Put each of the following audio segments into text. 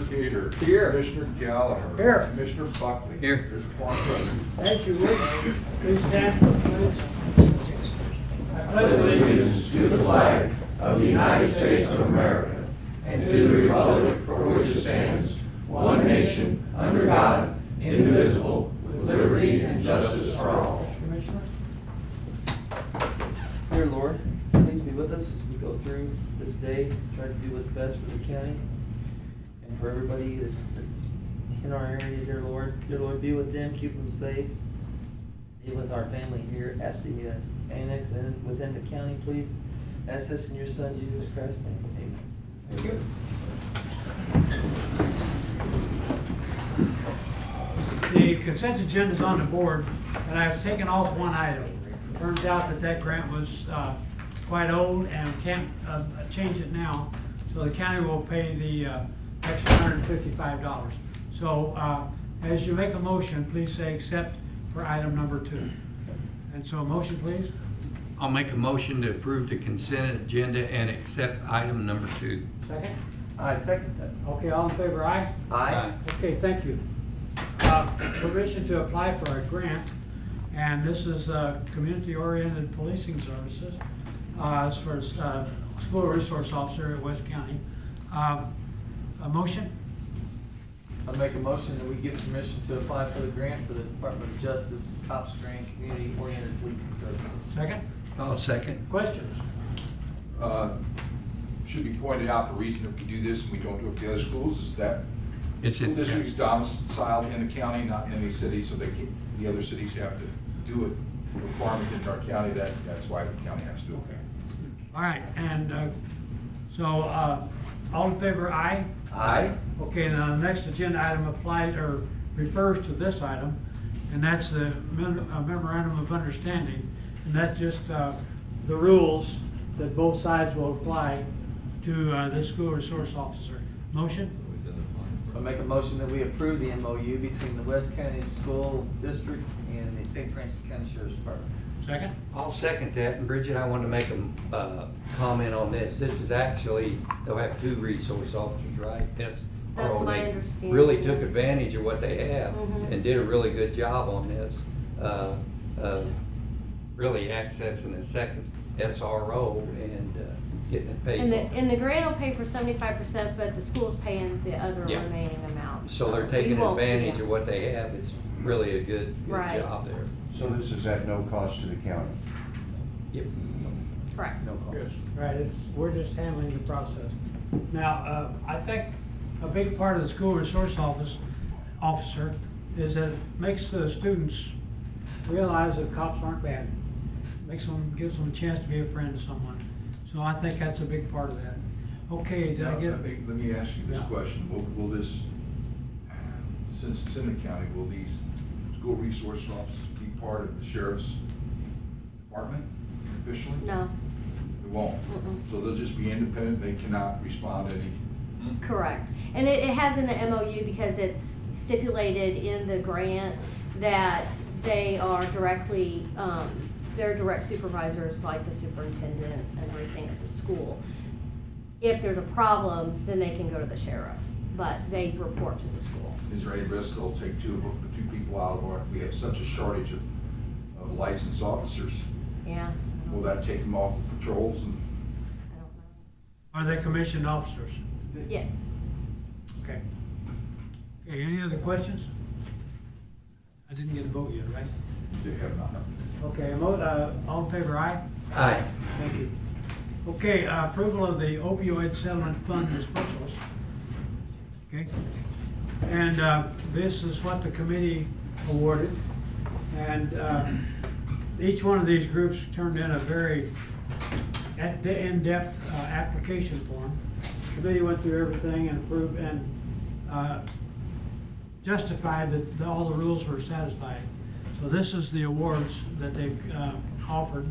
Gator. Here. Commissioner Gallagher. Here. Commissioner Buckley. Here. There's a quorum present. As you wish, please stand for the pledge. I pledge allegiance to the flag of the United States of America and to the republic for which it stands, one nation, under God, indivisible, with liberty and justice for all. Commissioner. Dear Lord, please be with us as we go through this day, try to do what's best for the county and for everybody that's in our area, dear Lord. Dear Lord, be with them, keep them safe. Be with our family here at the annex and within the county, please. Ask this in your Son, Jesus Christ's name. Amen. Thank you. The consent agenda is on the board, and I've taken off one item. Turns out that grant was quite old and can't change it now, so the county will pay the extra $155. So as you make a motion, please say accept for item number 2. And so a motion, please. I'll make a motion to approve the consent agenda and accept item number 2. Second. I second that. Okay, all in favor, aye? Aye. Okay, thank you. Permission to apply for a grant, and this is community-oriented policing services. It's for school resource officer at West County. A motion? I'll make a motion that we give permission to apply for the grant for the Department of Justice COPS grant, community-oriented policing services. Second? I'll second. Questions? Should be pointed out, the reason that we do this and we don't do it for the other schools is that It's school in, district's domiciled in the county, not in any city, so the other cities have to do it. Requirement in our county, that's why the county has to do it. All right, and so all in favor, aye? Aye. Okay, now the next agenda item applies or refers to this item, and that's the memorandum of understanding, and that's just the rules that both sides will apply to this school resource officer. Motion? So I make a motion that we approve the MOU between the West County School District and the St. Francis County Sheriff's Department. Second? I'll second that. And Bridget, I want to make a comment on this. This is actually, they'll have 2 resource officers, right? That's they my understanding. Really took advantage of what they have Mhm. and did a really good job on this. Really accessing a second SRO and getting it paid. And the grant will pay for 75%, but the school's paying the other Yeah. remaining amount. So they're taking we won't- advantage yeah. of what they have. It's really a good Right. job there. So this is at no cost to the county? Yep. Correct. No cost. Right, we're just handling the process. Now, I think a big part of the school resource officer is that it makes the students realize that cops aren't bad. Gives them a chance to be a friend to someone. So I think that's a big part of that. Okay, did I get? Let me ask you this Yeah. question. Will this, since it's in the county, will these school resource officers be part of the sheriff's department officially? No, It won't. Mm-mm. So they'll just be independent, they cannot respond to any. correct. And it has in the MOU because it's stipulated in the grant that they are directly, they're direct supervisors like the superintendent and everything at the school. If there's a problem, then they can go to the sheriff, but they report to the school. Is there any risk they'll take 2 people out of our, we have such a shortage of licensed officers? Yeah. Will that take them off the patrols and? I don't know. Are they commissioned officers? Yeah. Okay. Okay, any other questions? I didn't get a vote yet, right? They have not. Okay, all in favor, aye? Aye. Thank you. Okay, approval of the opioid settlement fund dispersals. Okay, and this is what the committee awarded, and each one of these groups turned in a very in-depth application form. The committee went through everything and approved and justified that all the rules were satisfied. So this is the awards that they've offered,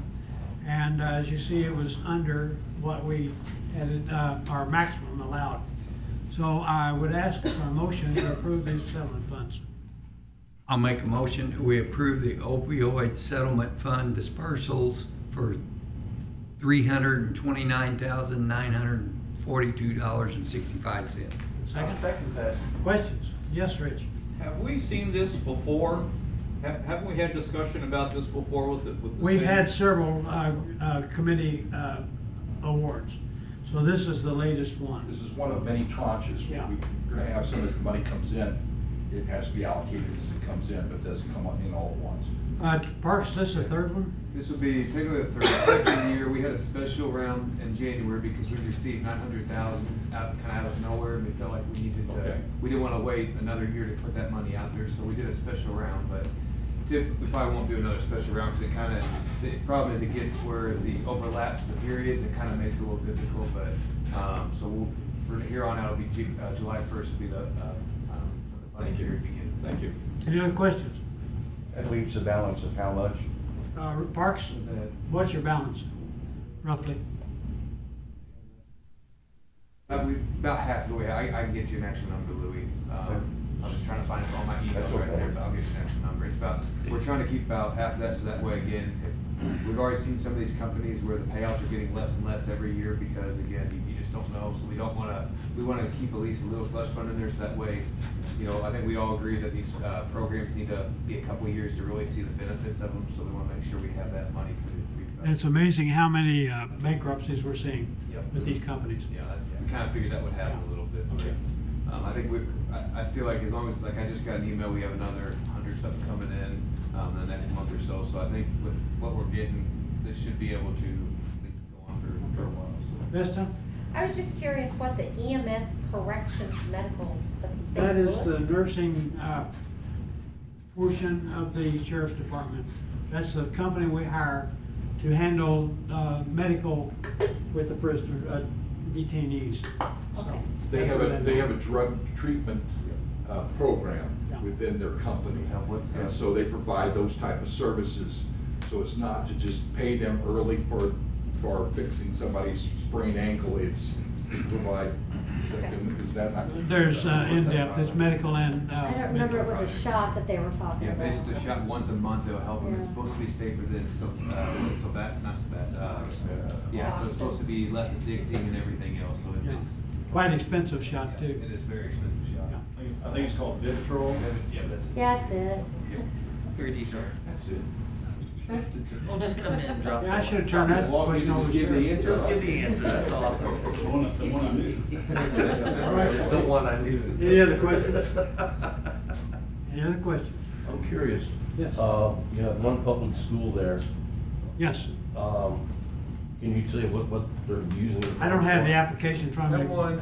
and as you see, it was under what we had our maximum allowed. So I would ask for a motion to approve these settlement funds. I'll make a motion, we approve the opioid settlement fund dispersals for $329,942.65. Second? Second that. Questions? Yes, Rich? Have we seen this before? Haven't we had discussion about this before with the We've same- had several committee awards, so this is the latest one. This is one of many tranches. Yeah. We're gonna have some as the money comes in. It has to be allocated as it comes in, but it doesn't come in all at once. Parks, this is the third one? This would be technically the second year. We had a special round in January because we received 900,000 out of nowhere, and we felt like we needed to, Okay. we didn't want to wait another year to put that money out there, so we did a special round, but we probably won't do another special round because the problem is it gets where the overlaps the periods, it kind of makes it a little difficult, but, so from here on out, it'll be July 1st will be the time when the budget period begins. Thank you. Any other questions? That leaves a balance of how much? Parks, Is that- what's your balance, roughly? About half the way. I can get you an actual number, Louis. I'm just trying to find all my emails That's right okay. there, but I'll get you an actual number. It's about, we're trying to keep about half that, so that way, again, we've already seen some of these companies where the payouts are getting less and less every year because, again, you just don't know, so we want to keep at least a little slush fund in there, so that way, I think we all agree that these programs need to be a couple of years to really see the benefits of them, so we want to make sure we have that money for the. And it's amazing how many bankruptcies we're seeing Yep. with these companies. Yeah, we kind of figured that would happen a little bit. Okay. I think I feel like as long as, like, I just got an email, we have another 100 something coming in, the next month or so. So I think with what we're getting, this should be able to at least go on for a while, so. Vesta, I was just curious what the EMS Corrections Medical of the St. that is Louis? the nursing portion of the sheriff's department. That's the company we hire to handle medical with the prisoner, detainees. So, Okay. They have that's a, what they that have a is. drug treatment program Yeah. within their company. Yeah, what's And that? so they provide those type of services. So it's not to just pay them early for fixing somebody's sprained ankle, it's to provide, is that not? There's in-depth, it's medical and. I don't remember, it was a shot that they were talking Yeah, about. basically a shot once a month, it'll help them. It's Yeah. supposed to be safer than yeah, so it's supposed to be less addicting and everything else, so Yeah. it's. Quite expensive shot Yeah, too. It is very expensive shot. Yeah. I think it's called Vivitrol. Yeah, that's. Yeah, that's it. That's it. We'll just come in and drop. Yeah, I should have turned that Walk, question you over just to give the Sheriff. answer. Just give the answer, that's awesome. The one I knew. The one I knew. Any other questions? Any other questions? I'm curious, Yes. you have one public school there, Yes. can you say what they're using it for? I don't have the application from That me. one,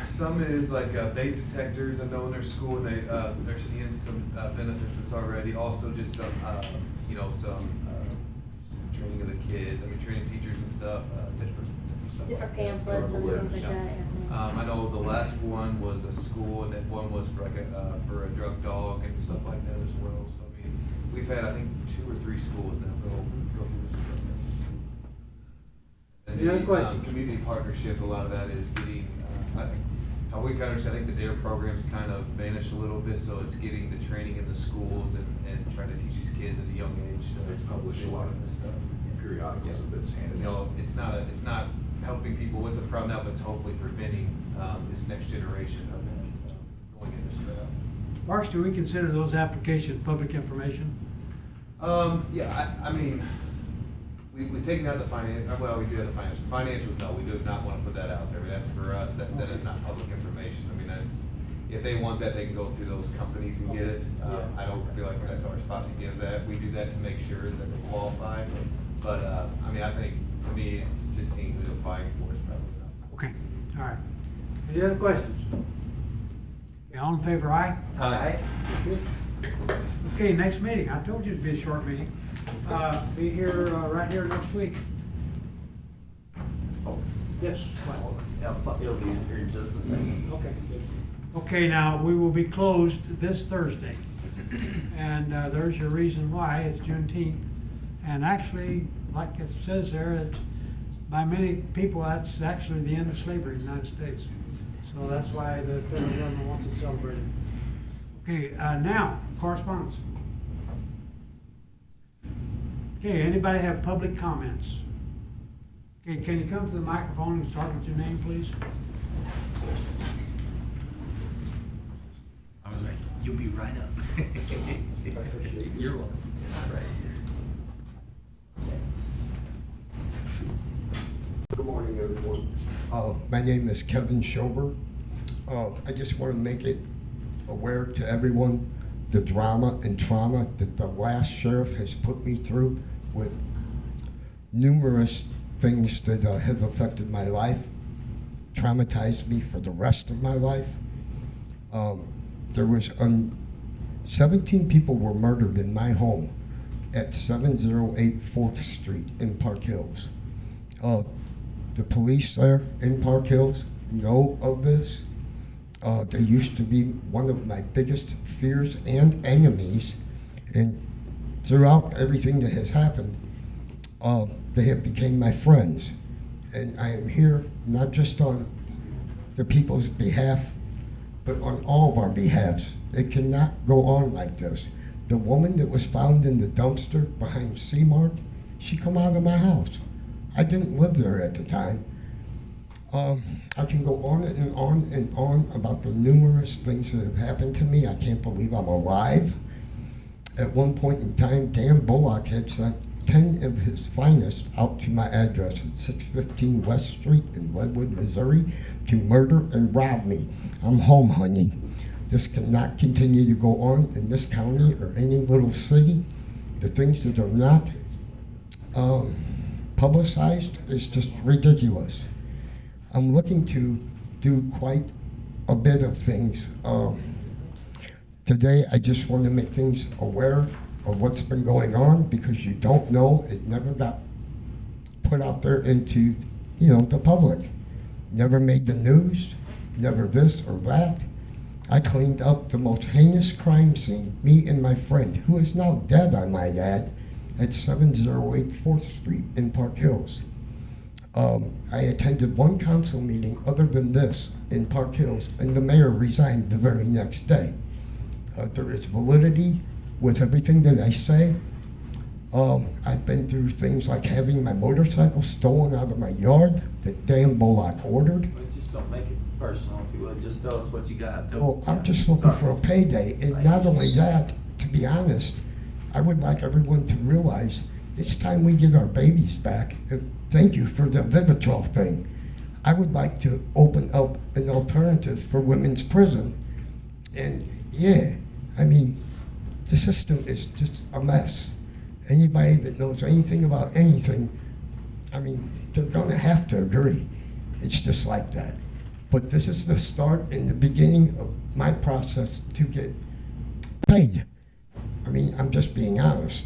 some is like vape detectors. I know in their school they're seeing some benefits that's already. Also just some, some training of the kids. I mean, training teachers and stuff. Stuff Different like that. pamphlets and things like Yeah. that, yeah. I know the last one was a school, and that one was for like for a drug dog and stuff like that as well. So I mean, we've had I think 2 or 3 schools now go through this program. And Any other the, questions? community partnership, a lot of that is getting, I think, how we kind of understand, I think the DARE program's kind of vanished a little bit, so it's getting the training in the schools and trying to teach these kids at a young age to It's published do a lot of this stuff. Periodicals of this handed You out. know, it's not helping people with the problem now, but it's hopefully preventing, this next generation of going in this route. Marks, do we consider those applications public information? Yeah, I mean, we've taken out the well, we do have the finance. Financials, no, we do not want to put that out there. That's for us, that is not public information. I mean, if they want that, they can go through those companies and get it. Yes. I don't feel like that's our spot to give that. We do that to make sure that they qualify. But, I mean, I think, to me, it's just seeing who's applying for it, probably not. Okay, all right. Any other questions? Okay, all in favor, aye? Aye. Okay, next meeting. I told you it'd be a short meeting. Be here, right here next week. Yes. what? Yeah, it'll be in here in just a second. Okay. Okay, now, we will be closed this Thursday. And there's your reason why, it's Juneteenth. And actually, like it says there, it's, by many people, that's actually the end of slavery in the United States. So that's why the federal government wants it celebrated. Okay, now, correspondence. Okay, anybody have public comments? Okay, can you come to the microphone and start with your name, please? You'll be right up. You're welcome. Good morning, everyone. My name is Kevin Schober. I just want to make it aware to everyone the drama and trauma that the last sheriff has put me through with numerous things that have affected my life, traumatized me for the rest of my life. There was 17 people were murdered in my home at 708 4th Street in Park Hills. The police there in Park Hills know of this. They used to be one of my biggest fears and enemies, and throughout everything that has happened, they have become my friends. And I am here not just on the people's behalf, but on all of our behalves. It cannot go on like this. The woman that was found in the dumpster behind C-Mart, she come out of my house. I didn't live there at the time. I can go on and on and on about the numerous things that have happened to me. I can't believe I'm alive. At one point in time, Dan Bullock had sent 10 of his finest out to my address at 615 West Street in Leadwood, Missouri, to murder and rob me. I'm home, honey. This cannot continue to go on in this county or any little city. The things that are not publicized is just ridiculous. I'm looking to do quite a bit of things. Today, I just want to make things aware of what's been going on, because you don't know. It never got put out there into, the public. Never made the news, never this or that. I cleaned up the most heinous crime scene, me and my friend, who is now dead, I might add, at 708 4th Street in Park Hills. I attended one council meeting other than this in Park Hills, and the mayor resigned the very next day. There is validity with everything that I say. I've been through things like having my motorcycle stolen out of my yard that Dan Bullock ordered. Just don't make it personal, if you would. Just tell us what you got. Well, I'm just looking for a payday, and not only that, to be honest, I would like everyone to realize it's time we get our babies back. And thank you for the Vivitrol thing. I would like to open up an alternative for women's prison. And yeah, I mean, the system is just a mess. Anybody that knows anything about anything, I mean, they're gonna have to agree. It's just like that. But this is the start and the beginning of my process to get paid. I mean, I'm just being honest.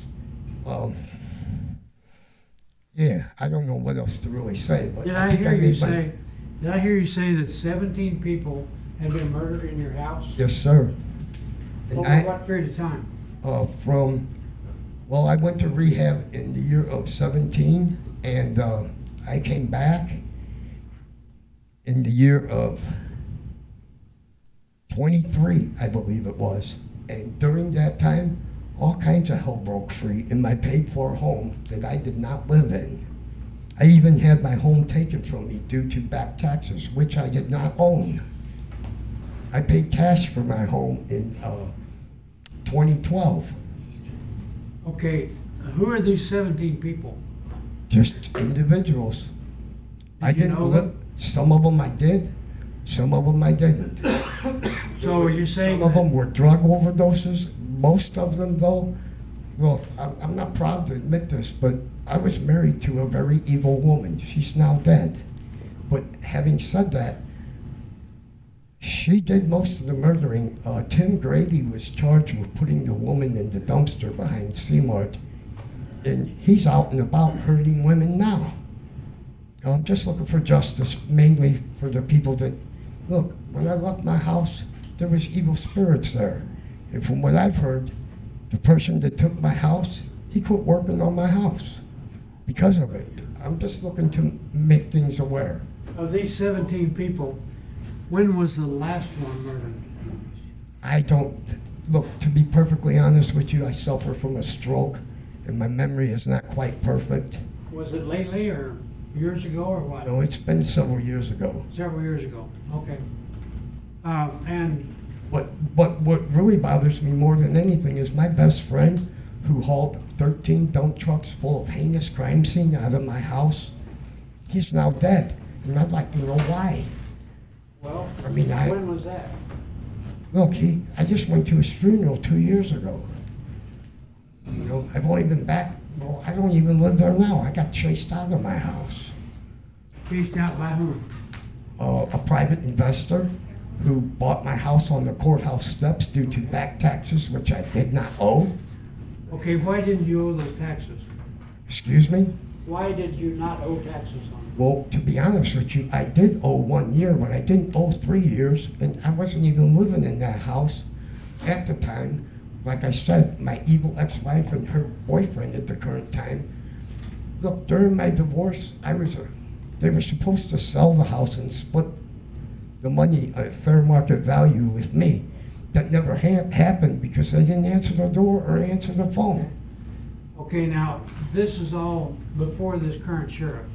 Yeah, I don't know what else to really say, but Did I I think hear I you made say, did I hear you say that 17 people had been murdered in your house? Yes, sir. And Over what period of time? Well, I went to rehab in the year of 17, and I came back in the year of 23, I believe it was. And during that time, all kinds of hell broke free in my paid-for home that I did not live in. I even had my home taken from me due to back taxes, which I did not own. I paid cash for my home in 2012. Okay, who are these 17 people? Just individuals. I Did you didn't know look. them? Some of them I did, some of them I didn't. So are you saying Some of that- them were drug overdoses. Most of them, though, well, I'm not proud to admit this, but I was married to a very evil woman. She's now dead. But having said that, she did most of the murdering. Tim Grady was charged with putting the woman in the dumpster behind C-Mart, and he's out and about hurting women now. I'm just looking for justice, mainly for the people that, look, when I left my house, there was evil spirits there. And from what I've heard, the person that took my house, he quit working on my house because of it. I'm just looking to make things aware. of these 17 people, when was the last one murdered? I don't, look, to be perfectly honest with you, I suffer from a stroke and my memory is not quite perfect. Was it lately or years ago or what? No, it's been several years ago. Several years ago, okay. And But what really bothers me more than anything is my best friend who hauled 13 dump trucks full of heinous crime scene out of my house. He's now dead, and I'd like to know why. Well, I mean, when was that? Look, I just went to his funeral 2 years ago. You know, I've only been back, well, I don't even live there now. I got chased out of my house. Chased out by whom? A private investor who bought my house on the courthouse steps due to back taxes, which I did not owe. Okay, why didn't you owe those taxes? Excuse me? Why did you not owe taxes on them? Well, to be honest with you, I did owe 1 year, but I didn't owe 3 years, and I wasn't even living in that house at the time. Like I said, my evil ex-wife and her boyfriend at the current time. Look, during my divorce, they were supposed to sell the house and split the money at fair market value with me. That never happened because they didn't answer the door or answer the phone. Okay, now, this is all before this current sheriff.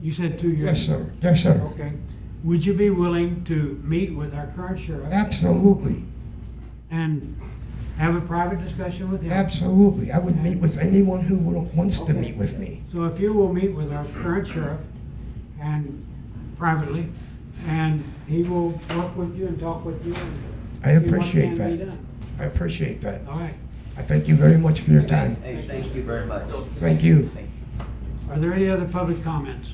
You said 2 years Yes, ago. sir. Yes, sir. Okay. Would you be willing to meet with our current sheriff Absolutely. and have a private discussion with him? Absolutely. I would meet with anyone who wants to meet with me. So if you will meet with our current sheriff and privately, and he will work with you and talk with you and I see what appreciate can be that. done. I appreciate that. All right. I thank you very much for your time. Hey, thank you very much. Thank you. Are there any other public comments?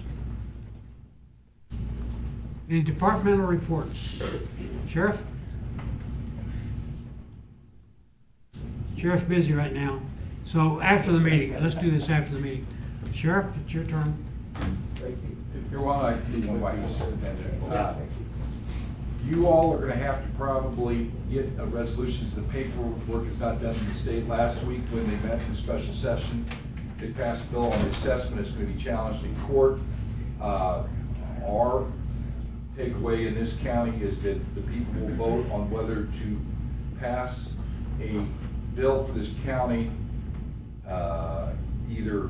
Any departmental reports? Sheriff? Sheriff's busy right now. So after the meeting, let's do this after the meeting. Sheriff, it's your turn. If you want, I can do one by just you all are gonna have to probably get a resolution to the paperwork is not done in the state. Last week when they met in the special session, they passed a bill on the assessment. It's gonna be challenged in court. Our takeaway in this county is that the people will vote on whether to pass a bill for this county, either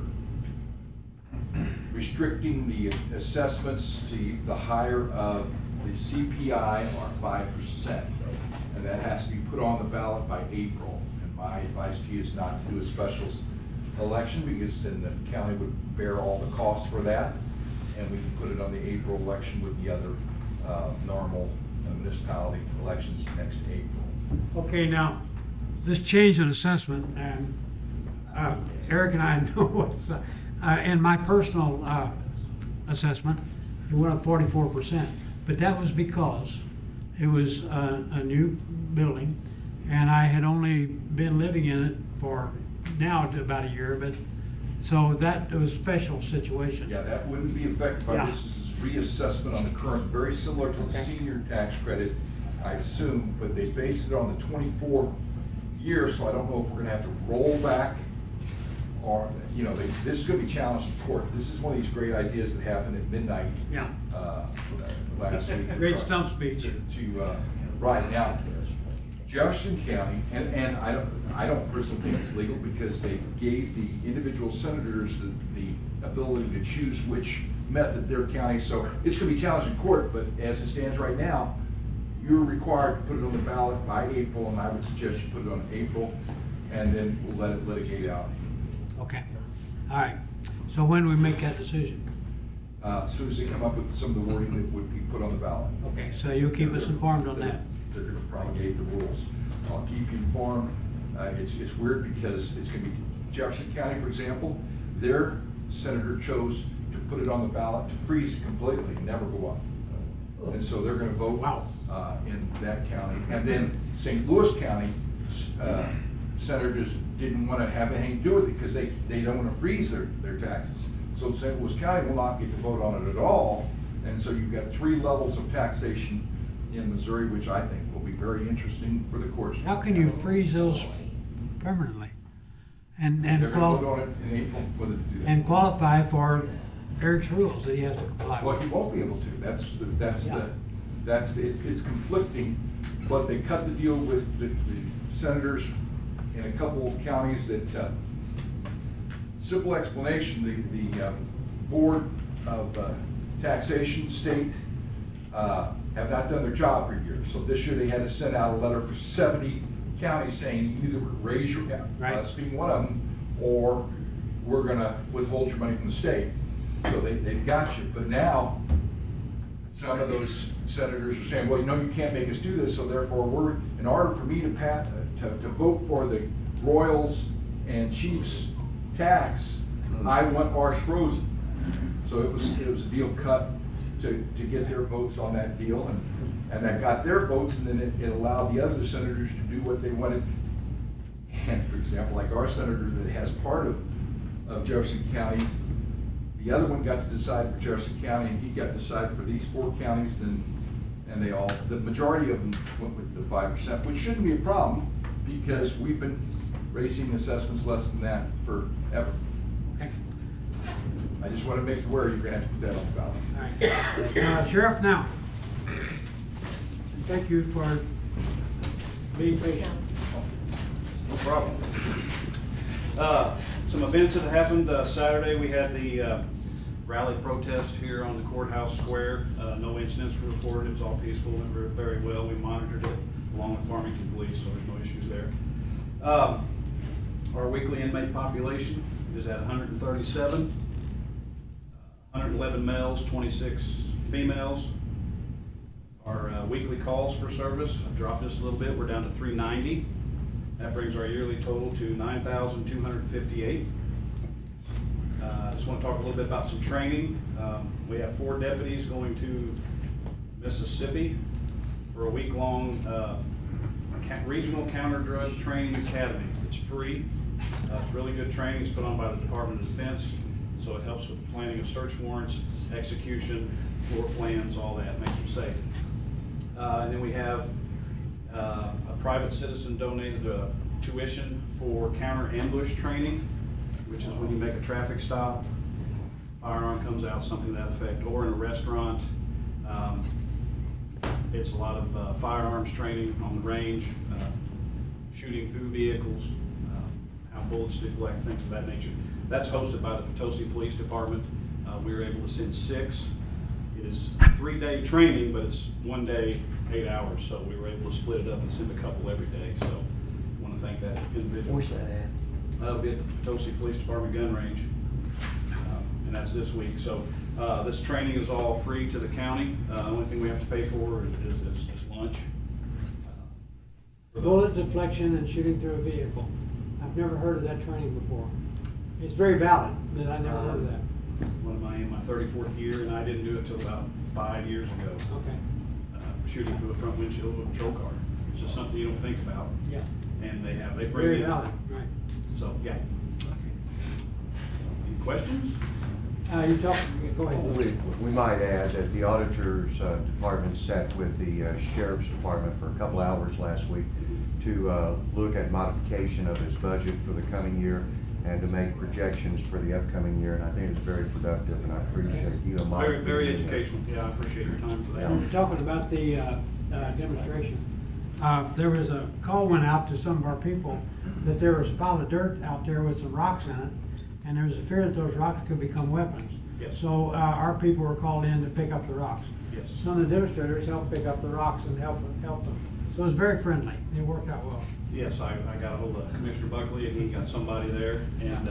restricting the assessments to the higher of the CPI or 5%. And that has to be put on the ballot by April. And my advice to you is not to do a special election because then the county would bear all the costs for that. And we can put it on the April election with the other normal municipality elections next April. Okay, now, this change in assessment, and Eric and I know what's, in my personal assessment, it went up 44%. But that was because it was a new building, and I had only been living in it for now to about a year, but so that was a special situation. Yeah, that wouldn't be affected by Yeah. this. This is reassessment on the current, very similar to the senior tax credit, I assume, but they based it on the 24 years, so I don't know if we're gonna have to roll back or, you know, this is gonna be challenged in court. This is one of these great ideas that happened at midnight. Yeah. Last week. Great stump speech. Right, now, Jefferson County, and I don't personally think it's legal because they gave the individual senators the ability to choose which method their county, so it's gonna be challenged in court, but as it stands right now, you're required to put it on the ballot by April, and I would suggest you put it on April, and then we'll let it litigate out. Okay, all right. So when we make that decision? As soon as they come up with some of the wording that would be put on the ballot. Okay, so you'll keep us informed on that. They're gonna promulgate the rules. I'll keep you informed. It's weird because it's gonna be Jefferson County, for example, their senator chose to put it on the ballot to freeze it completely, never go up. And so they're gonna vote in that county. And then St. Louis County senators didn't wanna have anything to do with it because they don't wanna freeze their taxes. So St. Louis County will not get to vote on it at all. And so you've got 3 levels of taxation in Missouri, which I think will be very interesting for the courts. How can you freeze those permanently? And They're gonna vote on it in April, whether to do that. and qualify for Eric's rules that he has to comply Well, with? he won't be able to. It's conflicting, but they cut the deal with the senators in a couple of counties that, simple explanation, the Board of Taxation state have not done their job for years. So this year they had to send out a letter for 70 counties saying you either raise your, Right. us being one of them, or we're gonna withhold your money from the state. So they've got you. But now, some of those senators are saying, well, you know, you can't make us do this, so therefore in order for me to vote for the Royals and Chiefs tax, I want ours frozen. So it was a deal cut to get their votes on that deal, and that got their votes, and then it allowed the other senators to do what they wanted. And for example, like our senator that has part of Jefferson County, the other one got to decide for Jefferson County, and he got to decide for these 4 counties, and the majority of them went with the 5%, which shouldn't be a problem, because we've been raising assessments less than that forever. Okay. I just want to make you aware you're gonna have to put that on the ballot. All right. Sheriff, now. Thank you for being patient. No problem. Some events that happened. Saturday, we had the rally protest here on the courthouse square. No incidents were reported. It was all peaceful and very well. We monitored it along with Farmington Police, so there's no issues there. Our weekly inmate population is at 137, 111 males, 26 females. Our weekly calls for service have dropped just a little bit. We're down to 390. That brings our yearly total to 9,258. I just want to talk a little bit about some training. We have 4 deputies going to Mississippi for a week-long regional counter-drug training academy. It's free. It's really good training. It's put on by the Department of Defense, so it helps with the planning of search warrants, execution, floor plans, all that, makes them safe. And then we have a private citizen donated tuition for counter ambush training, which is when you make a traffic stop, firearm comes out, something to that effect, or in a restaurant. It's a lot of firearms training on the range, shooting through vehicles, how bullets deflect, things of that nature. That's hosted by the Potosi Police Department. We were able to send 6. It is 3-day training, but it's 1 day, 8 hours, so we were able to split it up and send a couple every day. So I want to thank that individual. Where's that at? That'll be at the Potosi Police Department gun range, and that's this week. So this training is all free to the county. The only thing we have to pay for is lunch. Bullet deflection and shooting through a vehicle. I've never heard of that training before. It's very valid, but I never heard of that. One of my in my 34th year, and I didn't do it till about 5 years ago. Okay. Shooting through the front windshield of a patrol car. It's just something you don't think about. Yeah. And they bring Very in. valid, right. So, yeah. Any questions? You talking, go ahead. We might add that the auditor's department sat with the sheriff's department for a couple hours last week to look at modification of his budget for the coming year and to make projections for the upcoming year, and I think it's very productive, and I appreciate you and Mike. Very educational. Yeah, I appreciate your time for that. You're talking about the demonstration. There was a call went out to some of our people that there was a pile of dirt out there with some rocks in it, and there was a fear that those rocks could become weapons. Yes. So our people were called in to pick up the rocks. Yes. Some of the demonstrators helped pick up the rocks and help them. So it was very friendly. It worked out well. Yes, I got a hold of Commissioner Buckley, and he got somebody there, and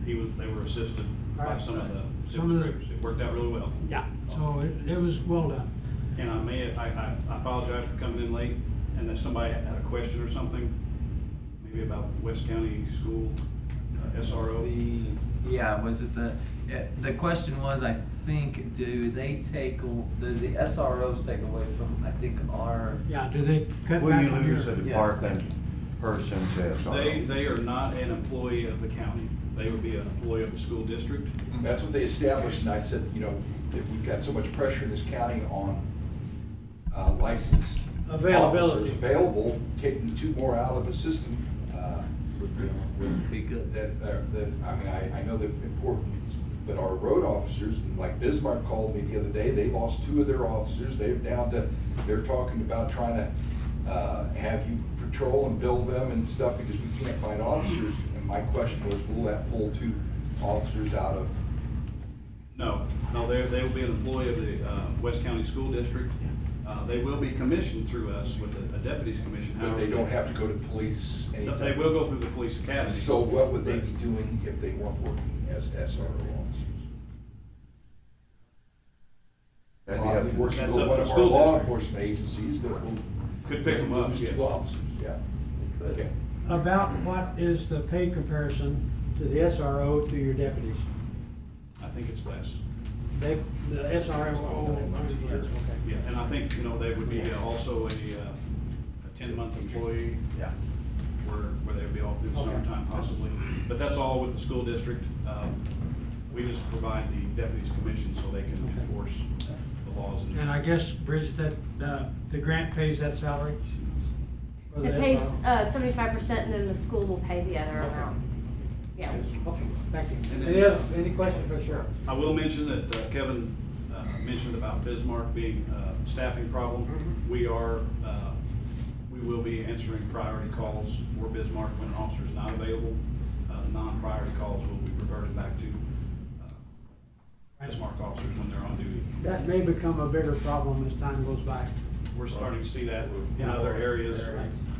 they were assisted by some of the demonstrators. It worked out really well. Yeah. So it was well done. And I apologize for coming in late, and if somebody had a question or something, maybe about the West County School SRO. The question was, I think, do they take, the SROs take away from, I think, our. Yeah, do they cut Will back you on lose your? a department person to SRO? They are not an employee of the county. They would be an employee of the school district. That's what they established, and I said, you know, that we've got so much pressure in this county on licensed Availability. officers available, taking 2 more out of the system. Would be good. I know they're important, but our road officers, like Bismarck called me the other day, they lost 2 of their officers. They're talking about trying to have you patrol and bill them and stuff because we can't find officers. And my question was, will that pull 2 officers out of? No, they will be an employee of the West County School District. They will be commissioned through us with a deputy's commission. But they However, don't have to go to police anytime. They will go through the police academy. So what would they be doing if they weren't working as SRO officers? That'd be up to- Working That's for up one to of the our school law district. enforcement agencies that will. Could pick them up, lose yeah. two officers, yeah. Okay. About what is the pay comparison to the SRO to your deputies? I think it's less. They, the SRO, okay. Yeah, and I think, they would be also a 10-month employee. Yeah. Where they would be all through the Okay. summertime possibly. But that's all with the school district. We just provide the deputies commission so they can Okay. enforce the laws. And I guess, Bridget, that, the grant pays that salary? for the It pays, SRO? 75% and then the school will pay the other Okay. amount. Yeah. Okay, thank you. And Any then- other, any questions for Sheriff? I will mention that Kevin mentioned about Bismarck being a staffing problem. Mhm. We will be answering priority calls for Bismarck when an officer is not available. Non-priority calls will be reverted back to Bismarck officers when they're on duty. That may become a bigger problem as time goes by. We're starting to see that in other areas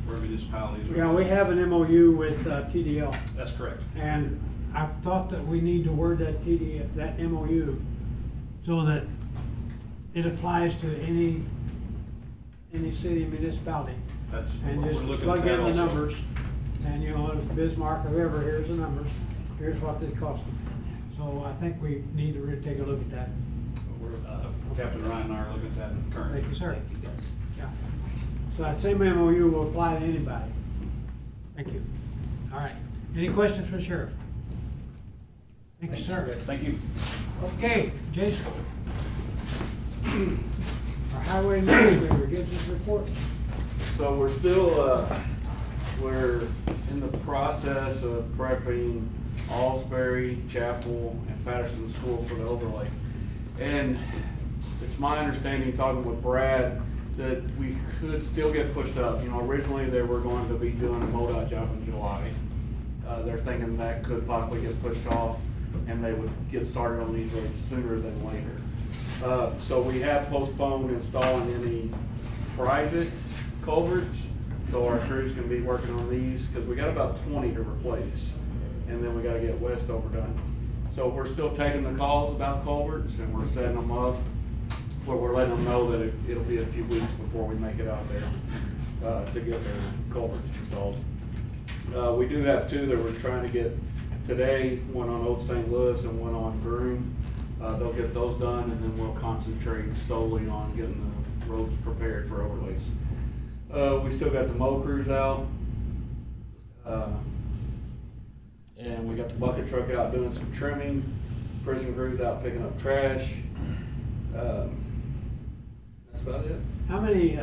where municipalities. are- Yeah, we have an MOU with TDL, That's correct. and I've thought that we need to word that that MOU so that it applies to any city municipality. That's And what just we're looking plug at in the also. numbers, and if Bismarck or whoever, here's the numbers, here's what they cost them. So I think we need to really take a look at that. Captain Ryan and I are looking at that currently. Thank you, sir. Yeah. So that same MOU will apply to anybody. Thank you. All right. Any questions for the sheriff? Thank you, sir. Thank you. Okay, Jason. Our highway administrator gives his report. So we're still, we're in the process of prepping Alsbury, Chapel, and Patterson School for the overlay. And it's my understanding, talking with Brad, that we could still get pushed up. Originally they were going to be doing a MoDOT job in July. They're thinking that could possibly get pushed off and they would get started on these roads sooner than later. So we have postponed installing any private culverts, so our crews can be working on these, because we got about 20 to replace, and then we gotta get Westover done. So we're still taking the calls about culverts, and we're setting them up, where we're letting them know that it'll be a few weeks before we make it out there, to get their culverts installed. We do have two that we're trying to get today, one on Old St. Louis and one on Groom. They'll get those done, and then we'll concentrate solely on getting the roads prepared for overlays. We still got the mow crews out. And we got the bucket truck out doing some trimming, prison crews out picking up trash. That's about it. How many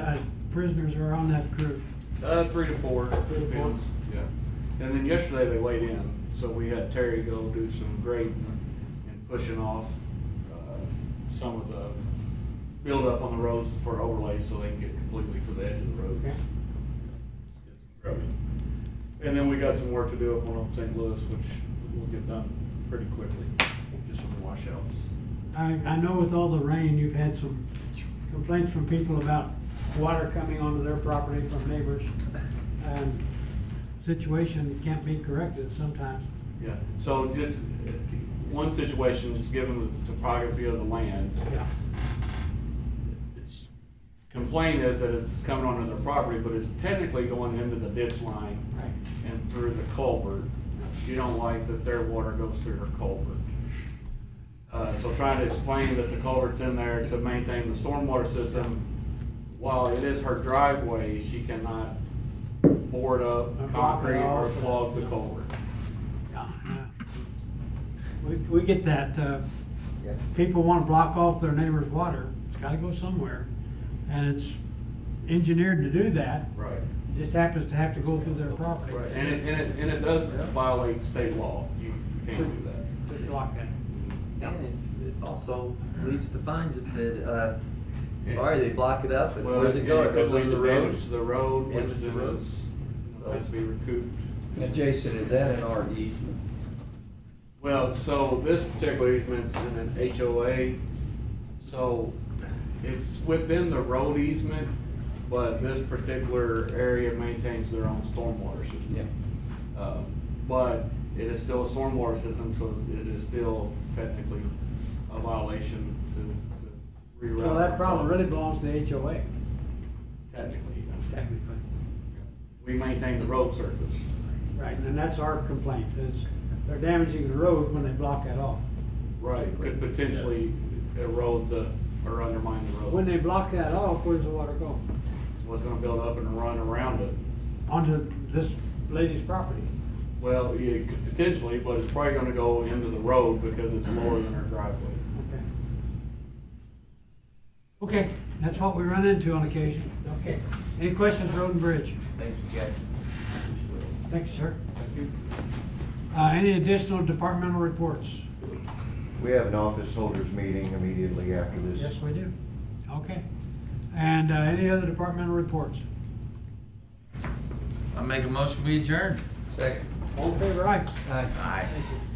prisoners are on that crew? 3 to 4. 3 to 4? depends, yeah. And then yesterday they laid in, so we had Terry go do some grading and pushing off some of the buildup on the roads for overlays so they can get completely to the edge of the roads. Okay. Grubbing. And then we got some work to do up on Old St. Louis, which will get done pretty quickly, just some washouts. I know with all the rain, you've had some complaints from people about water coming onto their property from neighbors. And situation can't be corrected sometimes. Yeah, so just one situation, just given the topography of the land. Yeah. Complaint is that it's coming onto their property, but it's technically going into the ditch line Right. and through the culvert. She don't like that their water goes through her culvert. So trying to explain that the culvert's in there to maintain the stormwater system, while it is her driveway, she cannot board up And block it concrete or off. clog the culvert. Yeah, yeah. We get that, people wanna block off their neighbor's water, it's gotta go somewhere. And it's engineered to do that, Right. it just happens to have to go through their property. Right, and it does violate state law, you can't do that. To block that. And it also leads to fines if they block it up, and Well, where's it go? It goes lead on to the road. damage to the road, which Damage to the then road. has to be recouped. Now, Jason, is that an our easement? Well, so this particular easement's in an HOA, so it's within the road easement, but this particular area maintains their own stormwater system. But it is still a stormwater system, so it is still technically a violation to reroute. So that problem really belongs to the HOA. Technically, yes. Technically. We maintain the road surface. Right, and that's our complaint, is they're damaging the road when they block that off. Right, could potentially erode or undermine the road. When they block that off, where's the water go? What's gonna build up and run around it? Onto this lady's property. Well, yeah, it could potentially, but it's probably gonna go into the road because it's lower than our driveway. Okay. Okay, that's what we run into on occasion. Okay. Any questions, Road and Bridge? Thank you, Jackson. Thank you, sir. Any additional departmental reports? We have an office holders meeting immediately after this. Yes, we do. Okay. And any other departmental reports? I make a motion, we adjourn. Second. All in favor, aye? Aye. Aye. Thank you.